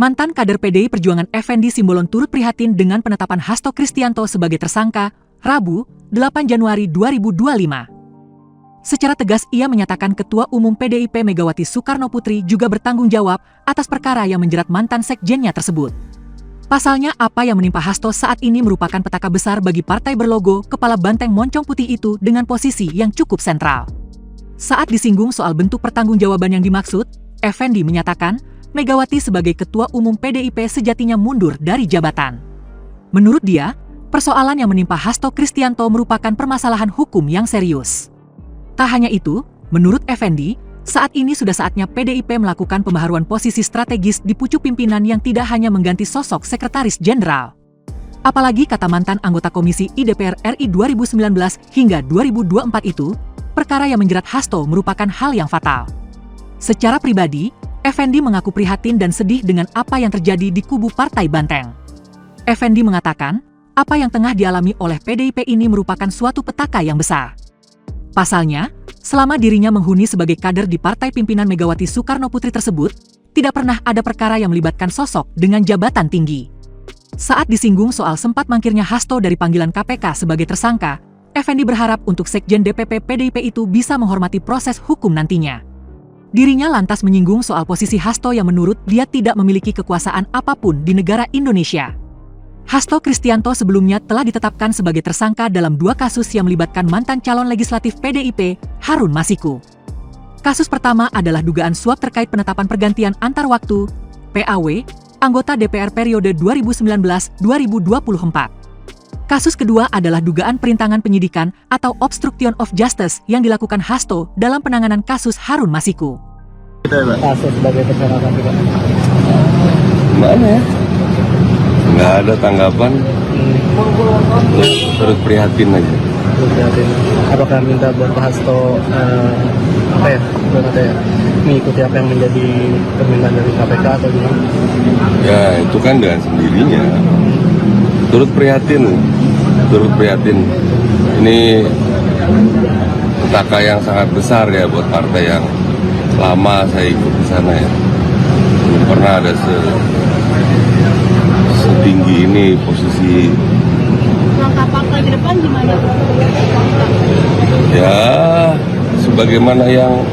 Mantan kader PDI Perjuangan Effendi Simbolon turut prihatin dengan penetapan Hasto Kristianto sebagai tersangka, Rabu, 8 Januari 2025. Secara tegas ia menyatakan Ketua Umum PDIP Megawati Soekarnoputri juga bertanggung jawab atas perkara yang menjerat mantan sekjennya tersebut. Pasalnya apa yang menimpa Hasto saat ini merupakan petaka besar bagi partai berlogo Kepala Banteng Moncong Putih itu dengan posisi yang cukup sentral. Saat disinggung soal bentuk pertanggungjawaban yang dimaksud, Effendi menyatakan Megawati sebagai Ketua Umum PDIP sejatinya mundur dari jabatan. Menurut dia, persoalan yang menimpa Hasto Kristianto merupakan permasalahan hukum yang serius. Tak hanya itu, menurut Effendi, saat ini sudah saatnya PDIP melakukan pembaharuan posisi strategis di pucuk pimpinan yang tidak hanya mengganti sosok sekretaris jenderal. Apalagi kata mantan anggota Komisi I DPR RI 2019 hingga 2024 itu, perkara yang menjerat Hasto merupakan hal yang fatal. Secara pribadi, Effendi mengaku prihatin dan sedih dengan apa yang terjadi di kubu Partai Banteng. Effendi mengatakan, apa yang tengah dialami oleh PDIP ini merupakan suatu petaka yang besar. Pasalnya, selama dirinya menghuni sebagai kader di partai pimpinan Megawati Soekarnoputri tersebut, tidak pernah ada perkara yang melibatkan sosok dengan jabatan tinggi. Saat disinggung soal sempat mangkirnya Hasto dari panggilan KPK sebagai tersangka, Effendi berharap untuk Sekjen DPP PDIP itu bisa menghormati proses hukum nantinya. Dirinya lantas menyinggung soal posisi Hasto yang menurut dia tidak memiliki kekuasaan apapun di negara Indonesia. Hasto Kristianto sebelumnya telah ditetapkan sebagai tersangka dalam 2 kasus yang melibatkan mantan calon legislatif PDIP, Harun Masiku. Kasus pertama adalah dugaan suap terkait penetapan pergantian antar waktu, PAW, anggota DPR periode 2019-2024. Kasus kedua adalah dugaan perintangan penyidikan atau obstruction of justice yang dilakukan Hasto dalam penanganan kasus Harun Masiku. Hasto sebagai tersangka juga. Gimana ya? Nggak ada tanggapan. Terus prihatin aja. Apakah minta buat Pak Hasto mengikuti apa yang menjadi permintaan dari KPK atau gimana? Ya itu kan dengan sendirinya. Turut prihatin. Ini petaka yang sangat besar ya buat partai yang lama saya ikut di sana ya. Belum pernah ada setinggi ini posisi. Langkah partai ke depan gimana? Ya, sebagaimana yang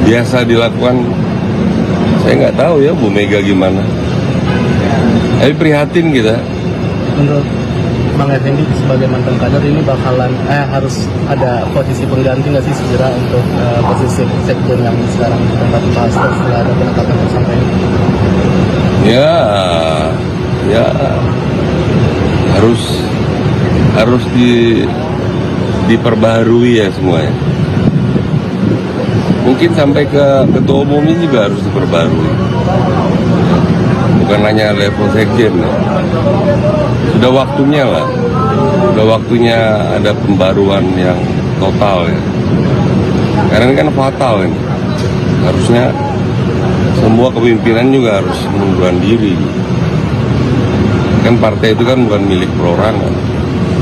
biasa dilakukan, saya nggak tahu ya Bu Mega gimana. Tapi prihatin kita. Menurut Bang Effendi sebagai mantan kader ini bakalan harus ada posisi pengganti nggak sih segera untuk posisi sekjen yang sekarang ditempati Pak Hasto setelah ada penetapan tersangka ini? Ya harus diperbaharui ya semuanya. Mungkin sampai ke ketua umumnya juga harus diperbarui. Bukan hanya level sekjen ya. Sudah waktunya lah. Sudah waktunya ada pembaruan yang total ya. Karena ini kan fatal ini. Harusnya semua kepimpinan juga harus mengundurkan diri. Kan partai itu kan bukan milik perorangan.